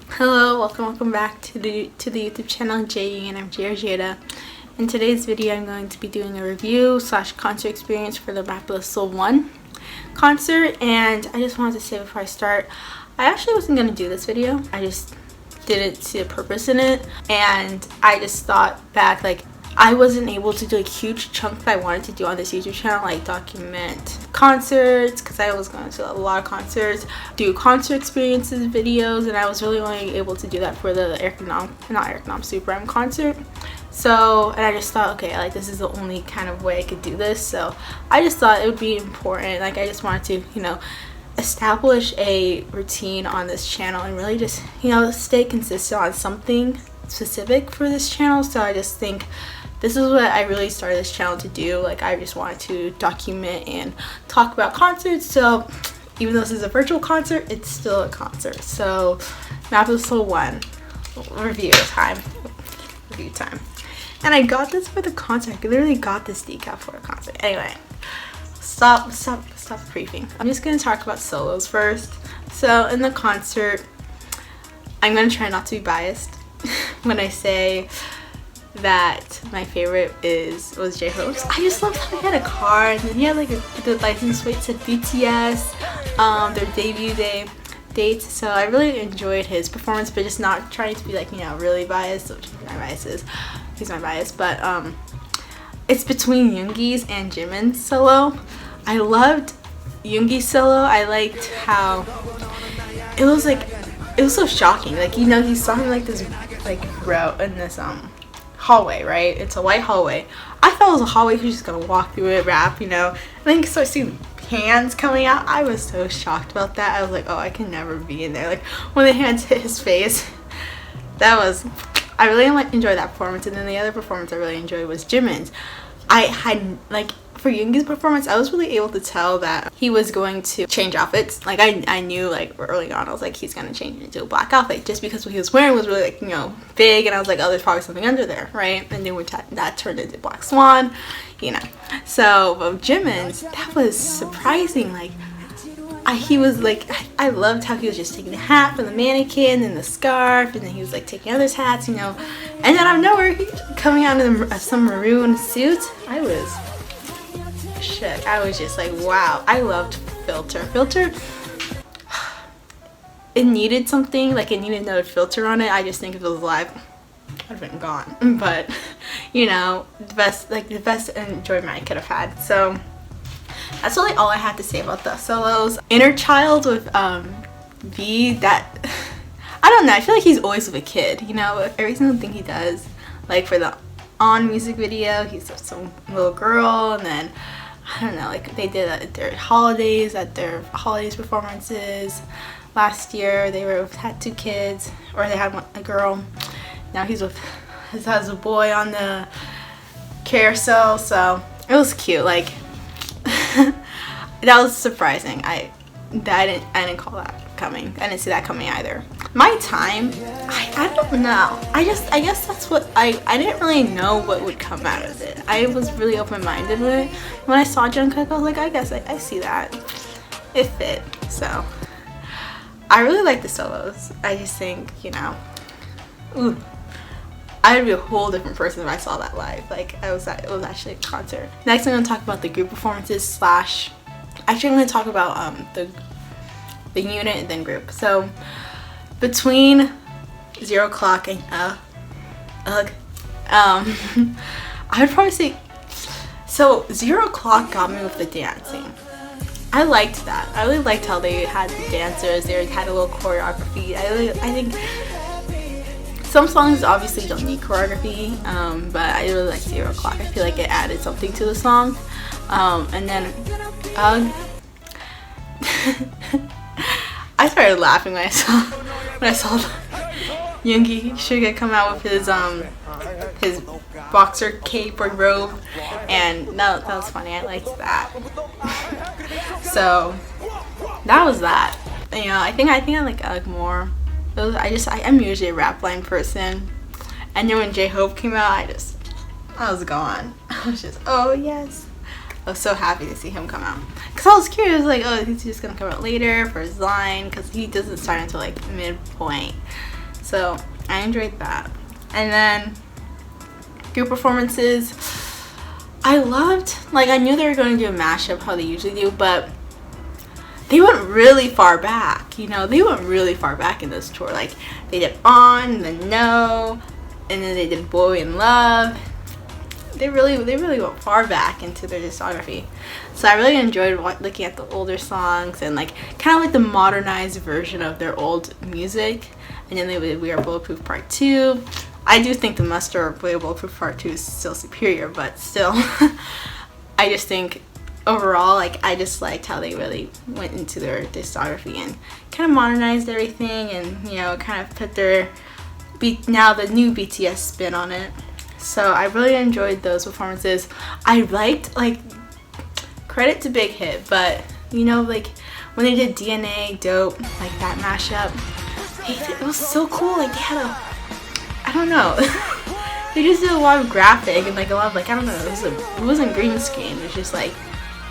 Hello, welcome back to the YouTube channel Jay, and I'm Jada. In today's video, I'm going to be doing a review slash concert experience for the Rapid Soul 1 concert. And I just wanted to say before I start, I actually wasn't going to do this video. I just didn't see a purpose in it, and I just thought back, like, I wasn't able to do a huge chunk that I wanted to do on this YouTube channel, like document concerts, because I was going to a lot of concerts, do concert experiences videos, and I was really only able to do that for the Supreme concert. So, and I just thought, okay, like, this is the only kind of way I could do this. So I just thought it would be important. Like, I just wanted to, establish a routine on this channel and really just, stay consistent on something specific for this channel. So I just think this is what I really started this channel to do. Like, I just wanted to document and talk about concerts. So even though this is a virtual concert, it's still a concert. So Rapid Soul 1 review time. And I got this for the concert. I literally got this decal for a concert. Anyway, stop briefing. I'm just gonna talk about solos first. So in the concert, I'm gonna try not to be biased when I say that my favorite was J-Hope's. I just loved how he had a car, and then he had like the license plate said BTS, their debut date. So I really enjoyed his performance, but just not trying to be like, really biased, which my bias is. He's my bias, but it's between Yoongi's and Jimin's solo. I loved Yoongi's solo. I liked how it was so shocking. Like, he's talking like this route in this hallway, right? It's a white hallway. I thought it was a hallway, he's just gonna walk through it, rap, and then you start seeing hands coming out. I was so shocked about that. I was like, oh, I can never be in there. Like, when the hands hit his face, I really enjoyed that performance. And then the other performance I really enjoyed was Jimin's. For Yoongi's performance, I was really able to tell that he was going to change outfits. Like, I knew, like, early on, I was like, he's gonna change into a black outfit, just because what he was wearing was really, like, big, and I was like, oh, there's probably something under there, right? And then that turned into Black Swan, So, but Jimin's, that was surprising. Like, I loved how he was just taking the hat from the mannequin and the scarf, and then he was like taking others' hats, and then out of nowhere, he coming out in some maroon suit. I was shook. I was just like, wow. I loved Filter. It needed something, like, it needed another filter on it. I just think if it was live, I'd have been gone. But the best enjoyment I could have had. So that's really all I had to say about the solos. Inner Child with V, that I don't know, I feel like he's always with a kid, every single thing he does. Like, for the On music video, he's with some little girl, and then I don't know, like, they did at their holidays performances last year. They had two kids, or they had a girl. Now he has a boy on the carousel. So it was cute. Like, that was surprising. I didn't call that coming. I didn't see that coming either. My time, I don't know. I guess that's what I didn't really know what would come out of it. I was really open-minded with it. When I saw Jungkook, I was like, I guess I see that. It fit. So I really like the solos. I just think, ooh, I would be a whole different person if I saw that live. Like, it was actually a concert. Next, I'm going to talk about the group performances actually, I'm going to talk about the unit and then group. So between 0 Clock and I would probably say, so 0 Clock got me with the dancing. I liked that. I really liked how they had the dancers. They had a little choreography. I think some songs obviously don't need choreography, but I really like 0 Clock. I feel like it added something to the song. And then I started laughing when I saw Yoongi Suga come out with his boxer cape or robe, and that was funny. I liked that. So that was that. I think I like more. I'm usually a rap line person, and then when J-Hope came out, I was gone. I was just, oh yes. I was so happy to see him come out. Because I was curious, like, oh, he's just going to come out later for his line, because he doesn't start until, like, midpoint. So I enjoyed that. And then group performances, I loved, like, I knew they were going to do a mashup how they usually do, but they went really far back, you know. They went really far back in this tour. Like, they did On, and then No, and then they did Boy in Love. They really went far back into their discography. So I really enjoyed looking at the older songs and like kind of like the modernized version of their old music. And then they did We Are Bulletproof Part 2. I do think the Muster of We Are Bulletproof Part 2 is still superior, but still I just think overall, like, I just liked how they really went into their discography and kind of modernized everything, and, you know, kind of put their now the new BTS spin on it. So I really enjoyed those performances. I liked, like, credit to Big Hit, but, you know, like, when they did DNA, Dope, like that mashup, it was so cool. Like, they had I don't know, they just did a lot of graphic and like a lot of, like, I don't know, it wasn't green screen. It was just like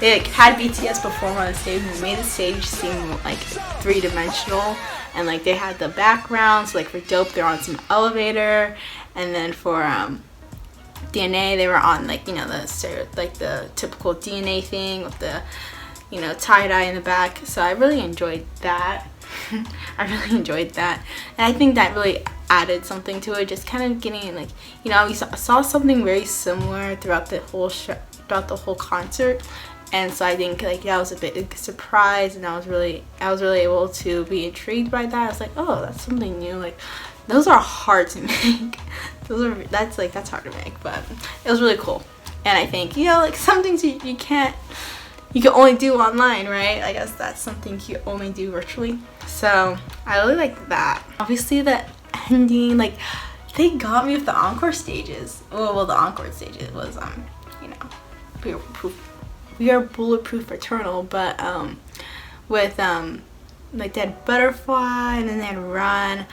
they like had BTS perform on the stage and made the stage seem like three-dimensional, and like they had the backgrounds. Like for Dope, they're on some elevator, and then for DNA, they were on, like, you know, the typical DNA thing with the, you know, tie-dye in the back. So I really enjoyed that. I really enjoyed that, and I think that really added something to it, just kind of getting, like, you know, we saw something very similar throughout the whole concert. And so I think, like, that was a big surprise, and I was really able to be intrigued by that. I was like, oh, that's something new. Like, those are hard to make. That's hard to make, but it was really cool. And I think, you know, like, some things you can only do online, right? I guess that's something you only do virtually. So I really liked that. Obviously the ending, like, they got me with the encore stages. Well, the encore stages was you know, We Are Bulletproof Eternal, but with like they had Butterfly, and then they had Run.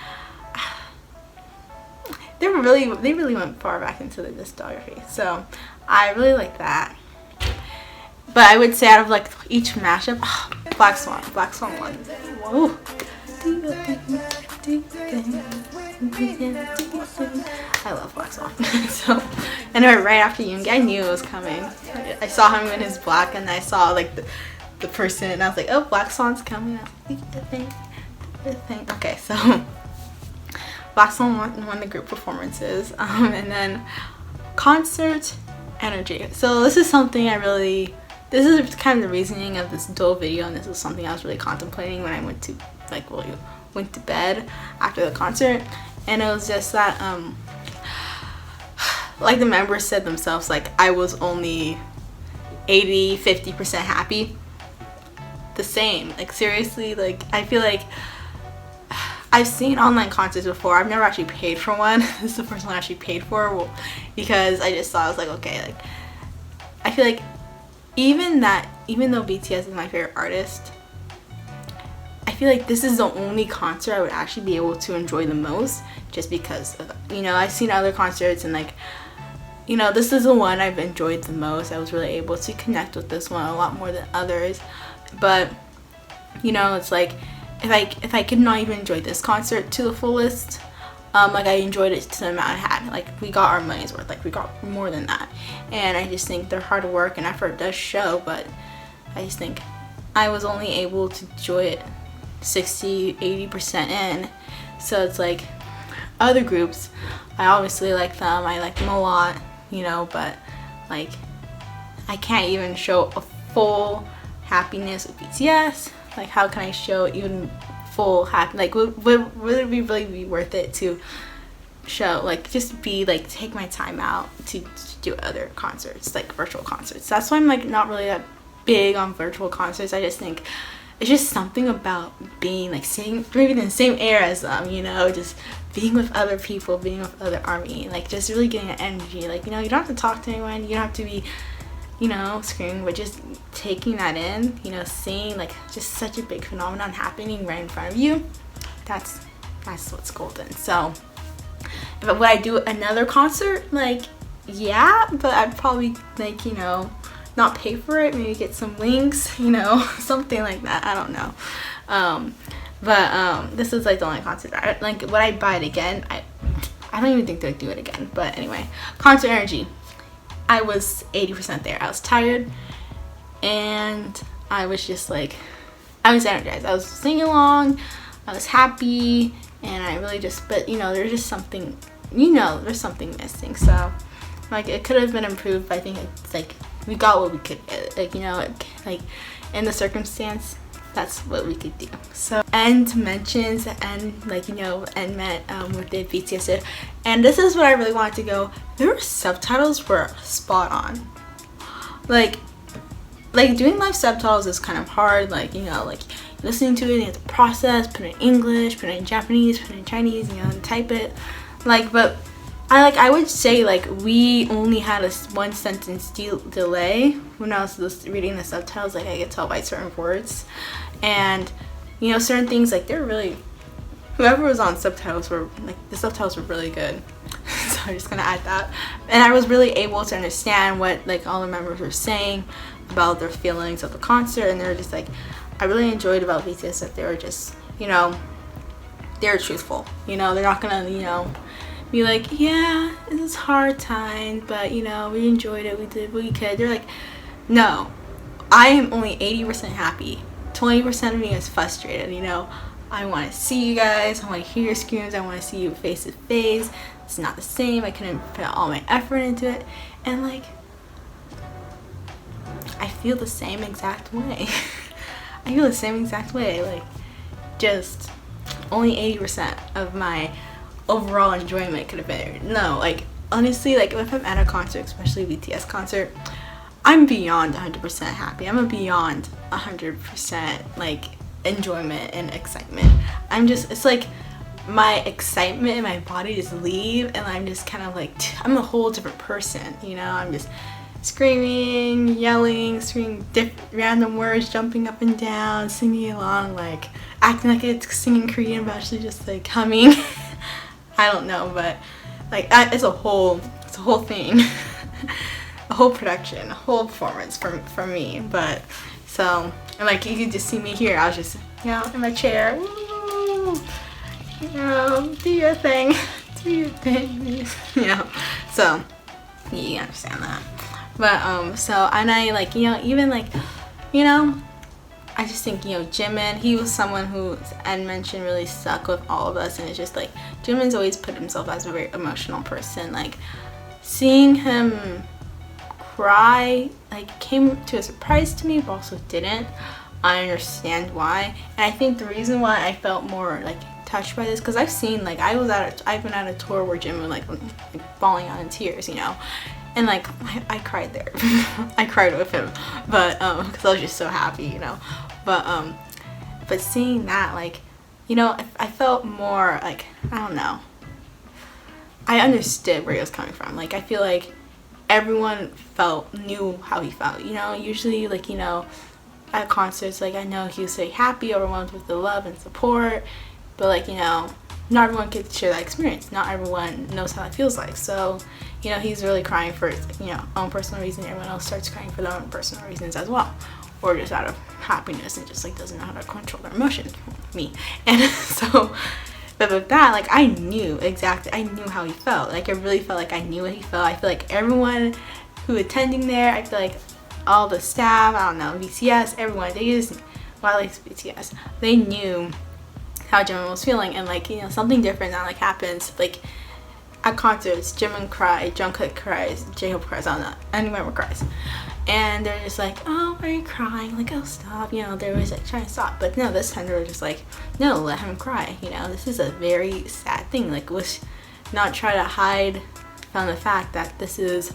They really went far back into the discography, so I really like that. But I would say out of like each mashup, Black Swan won. Whoa. I love Black Swan. So, and right after Yoongi, I knew it was coming. I saw him in his black, and I saw like the person, and I was like, oh, Black Swan's coming. Okay, so Black Swan won the group performances, and then concert energy. So this is something this is kind of the reasoning of this dual video, and this is something I was really contemplating when I went to bed after the concert. And it was just that like the members said themselves, like, I was only 50% happy. The same, like, seriously, like, I feel like I've seen online concerts before. I've never actually paid for one. This is the first one I actually paid for, because I just thought, I was like, okay, like, I feel like even though BTS is my favorite artist, I feel like this is the only concert I would actually be able to enjoy the most, just because of, you know, I've seen other concerts, and, like, you know, this is the one I've enjoyed the most. I was really able to connect with this one a lot more than others. But, you know, it's like, if I could not even enjoy this concert to the fullest, like, I enjoyed it to the amount I had. Like, we got our money's worth. Like, we got more than that. And I just think their hard work and effort does show, but I just think I was only able to enjoy it 60-80% in. So it's like, other groups, I obviously like them. I like them a lot, you know, but, like, I can't even show a full happiness with BTS. Like, how can I show even full happy? Like, would it really be worth it to show, like, just be, like, take my time out to do other concerts, like virtual concerts? That's why I'm, like, not really that big on virtual concerts. I just think it's just something about being, like, sitting, breathing in the same air as them, you know, just being with other people, being with other ARMY, like, just really getting an energy. Like, you know, you don't have to talk to anyone, you don't have to be, you know, screaming, but just taking that in, you know, seeing, like, just such a big phenomenon happening right in front of you. That's what's golden. So, would I do another concert? Like, yeah, but I'd probably, like, you know, not pay for it, maybe get some links, you know, something like that. I don't know. But this is like the only concert. Like, would I buy it again? I don't even think they'd do it again. But anyway, concert energy. I was 80% there. I was tired, and I was just like, I was energized. I was singing along. I was happy, and I really just, but you know, there's just something, you know, there's something missing. So like, it could have been improved, but I think it's like we got what we could get. Like, you know, like in the circumstance, that's what we could do. So end mentions and like, you know, end met with the BTS did. And this is what I really wanted to go. Their subtitles were spot on. Like doing live subtitles is kind of hard. Like, you know, like listening to it, you have to process, put it in English, put it in Japanese, put it in Chinese, you know, and type it. Like, but I would say like we only had a 1 sentence delay when I was reading the subtitles. Like, I could tell by certain words, and you know, certain things, like they're really, whoever was on subtitles were like, the subtitles were really good. So I'm just gonna add that. And I was really able to understand what like all the members were saying about their feelings of the concert, and they were just like, I really enjoyed about BTS that they were just, you know, they're truthful. You know, they're not gonna, you know, be like, yeah, it was hard time, but you know, we enjoyed it, we did what we could. They're like, no, I am only 80% happy. 20% of me is frustrated, you know. I want to see you guys, I want to hear your screams, I want to see you face to face. It's not the same. I couldn't put all my effort into it, and like, I feel the same exact way. I feel the same exact way. Like, just only 80% of my overall enjoyment could have been there. No, like honestly, like if I'm at a concert, especially a BTS concert, I'm beyond 100% happy. I'm beyond 100% like enjoyment and excitement. I'm just, it's like my excitement and my body just leave, and I'm just kind of like, I'm a whole different person, you know. I'm just screaming, yelling, screaming random words, jumping up and down, singing along, like acting like it's singing Korean, but actually just like humming. I don't know, but like it's a whole thing. A whole production, a whole performance for me. But so, and like you could just see me here, I was just, you know, in my chair, woo, you know, do your thing, you know. So you understand that. But so, and I like, you know, even like, you know, I just think, you know, Jimin, he was someone who, N mentioned, really stuck with all of us. And it's just like, Jimin's always put himself as a very emotional person. Like, seeing him cry, like, came to a surprise to me, but also didn't. I understand why. And I think the reason why I felt more, like, touched by this, because I've seen, like, I've been at a tour where Jimin, like bawling out in tears, you know. And like I cried there. I cried with him, but because I was just so happy, you know. But seeing that, like, you know, I felt more like, I don't know, I understood where he was coming from. Like, I feel like everyone knew how he felt, you know. Usually, like, you know, at concerts, like, I know he was very happy, overwhelmed with the love and support, but like, you know, not everyone gets to share that experience. Not everyone knows how it feels like. So, you know, he's really crying for, you know, own personal reason. Everyone else starts crying for their own personal reasons as well, or just out of happiness and just like doesn't know how to control their emotions. Me. And so, but with that, like, I knew how he felt. Like, I really felt like I knew what he felt. I feel like everyone who attending there, I feel like all the staff, I don't know, BTS, everyone, they just, well, at least BTS, they knew how Jimin was feeling. And like, you know, something different that like happens, like at concerts, Jimin cries, Jungkook cries, J-Hope cries, I don't know, anyone cries, and they're just like, oh, why are you crying? Like, oh, stop, you know. They were like trying to stop, but no, this time they were just like, no, let him cry, you know. This is a very sad thing. Like, let's not try to hide from the fact that this is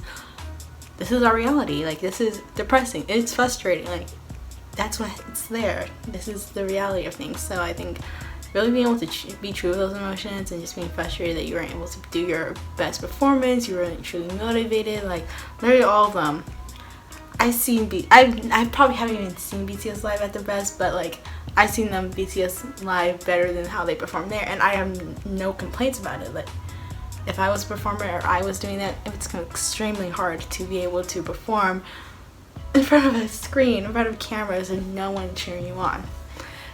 our reality. Like, this is depressing, it's frustrating, like, that's what it's there. This is the reality of things. So I think really being able to be true with those emotions and just being frustrated that you weren't able to do your best performance, you weren't truly motivated, like literally all of them. I probably haven't even seen BTS live at their best, but like I've seen them BTS live better than how they perform there, and I have no complaints about it. Like, if I was a performer or I was doing that, it's extremely hard to be able to perform in front of a screen, in front of cameras, and no one cheering you on.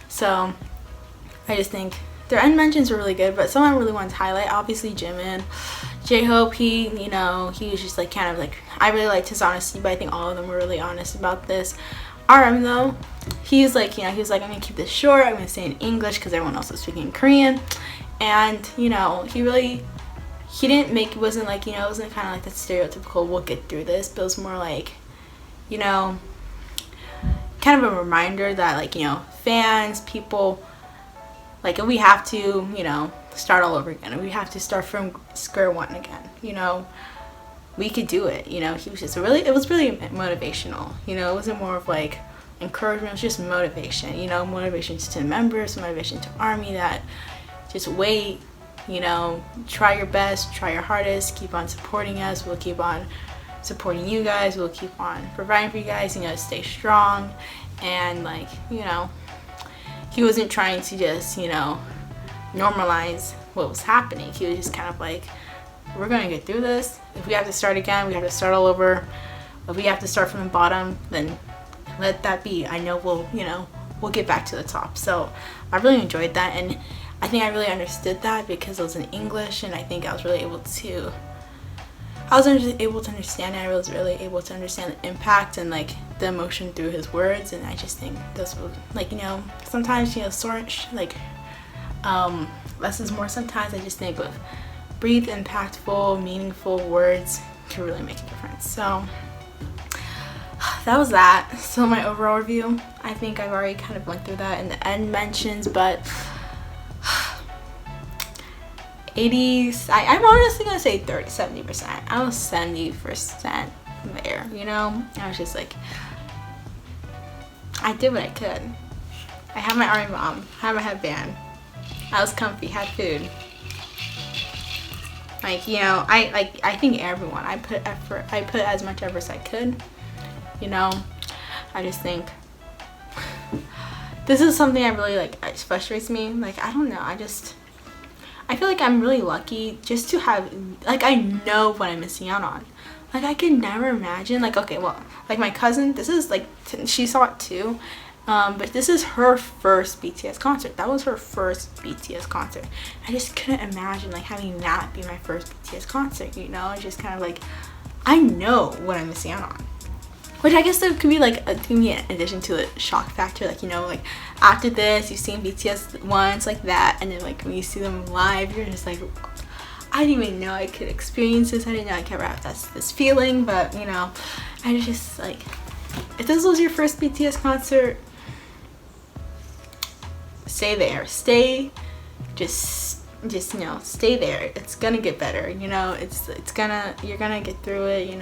So I just think their end mentions were really good, but someone I really wanted to highlight, obviously Jimin. J-Hope, he was just like kind of like, I really liked his honesty, but I think all of them were really honest about this. RM though, he's like, he was like, I'm gonna keep this short, I'm gonna say in English because everyone else was speaking Korean. And he didn't make, it wasn't like, it wasn't kind of like that stereotypical we'll get through this, but it was more like, kind of a reminder that like, fans, people, like if we have to, start all over again, we have to start from square one again, we could do it. He was just it was really motivational. It wasn't more of like encouragement, it was just motivation. Motivation to the members, motivation to ARMY, that just wait, try your best, try your hardest, keep on supporting us, we'll keep on supporting you guys, we'll keep on providing for you guys, stay strong. And like, he wasn't trying to just, normalize what was happening. He was just kind of like, we're gonna get through this. If we have to start again, we have to start all over. If we have to start from the bottom, then let that be. I know we'll get back to the top. So I really enjoyed that, and I think I really understood that because it was in English, and I think I was really able to understand it. I was really able to understand the impact and like the emotion through his words. And I just think this was like, sometimes less is more. Sometimes I just think with brief, impactful, meaningful words can really make a difference. So that was that. So my overall review, I think I've already kind of went through that in the end mentions, but 80s, I'm honestly gonna say 70%. I was 70% there, I was just like, I did what I could. I had my army bomb, had my headband, I was comfy, had food. Like, I think everyone, I put effort, I put as much effort as I could, I just think this is something I really like, it frustrates me. Like, I don't know, I feel like I'm really lucky just to have, like, I know what I'm missing out on. Like, I could never imagine, like, okay, well, like my cousin, this is like, she saw it too, but this is her first BTS concert. That was her first BTS concert. I just couldn't imagine like having that be my first BTS concert, It's just kind of like, I know what I'm missing out on. Which I guess there could be like in addition to the shock factor, like, like after this you've seen BTS once like that, and then like when you see them live, you're just like, I didn't even know I could experience this. I didn't know I could have this feeling. But I just like, if this was your first BTS concert, stay there. Just stay there. It's gonna get better. You're gonna get through it.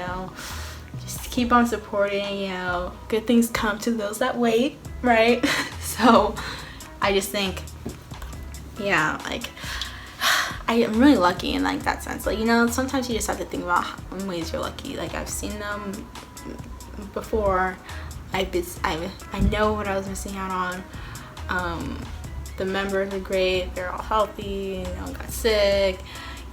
Just keep on supporting. Good things come to those that wait, right? So I just think, yeah, like, I am really lucky in like that sense. Like, sometimes you just have to think about how ways you're lucky. Like, I've seen them before. I know what I was missing out on. The members are great. They're all healthy. Got sick.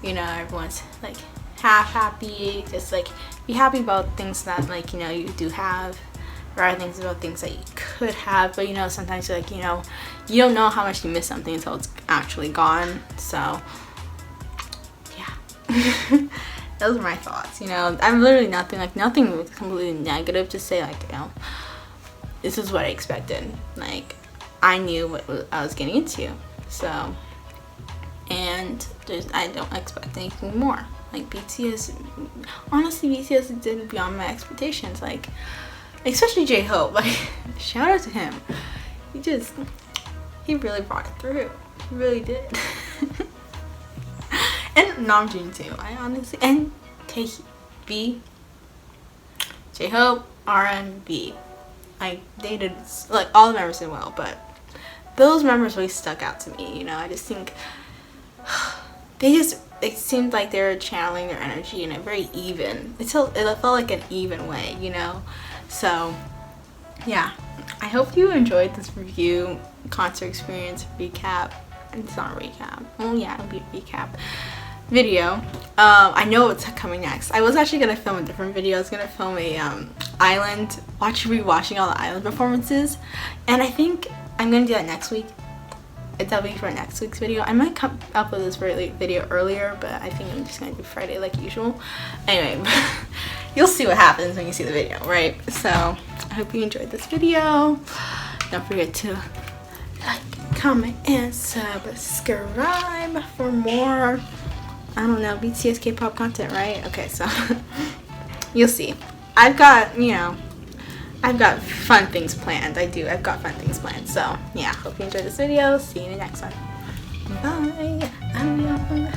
Everyone's like half happy. Just like be happy about things that like you do have. Rather things about things that you could have, but sometimes you're like, you don't know how much you miss something until it's actually gone. So yeah. Those are my thoughts. I'm literally nothing completely negative to say, like, this is what I expected. Like, I knew what I was getting into. So, and I don't expect anything more. Like, BTS, honestly, BTS did beyond my expectations. Like, especially J-Hope, like, shout out to him. He really brought it through. He really did. And Namjoon too. I honestly, and Taehyung, B, J-Hope, R&B. They did, like, all the members did well, but those members really stuck out to me. I just think it seemed like they were channeling their energy in a very even, it felt like an even way, So yeah, I hope you enjoyed this review, concert experience recap. It's not a recap. Oh yeah, it'll be a recap video. I know what's coming next. I was actually gonna film a different video. I was gonna film a rewatching all the island performances, and I think I'm gonna do that next week. that'll be for next week's video. I might upload this video earlier, but I think I'm just gonna do Friday like usual. Anyway, you'll see what happens when you see the video, right? So I hope you enjoyed this video. Don't forget to like, comment, and subscribe for more, I don't know, BTS K-pop content, right? Okay, so you'll see. I've got fun things planned. I've got fun things planned. So yeah, hope you enjoyed this video. See you in the next one. Bye.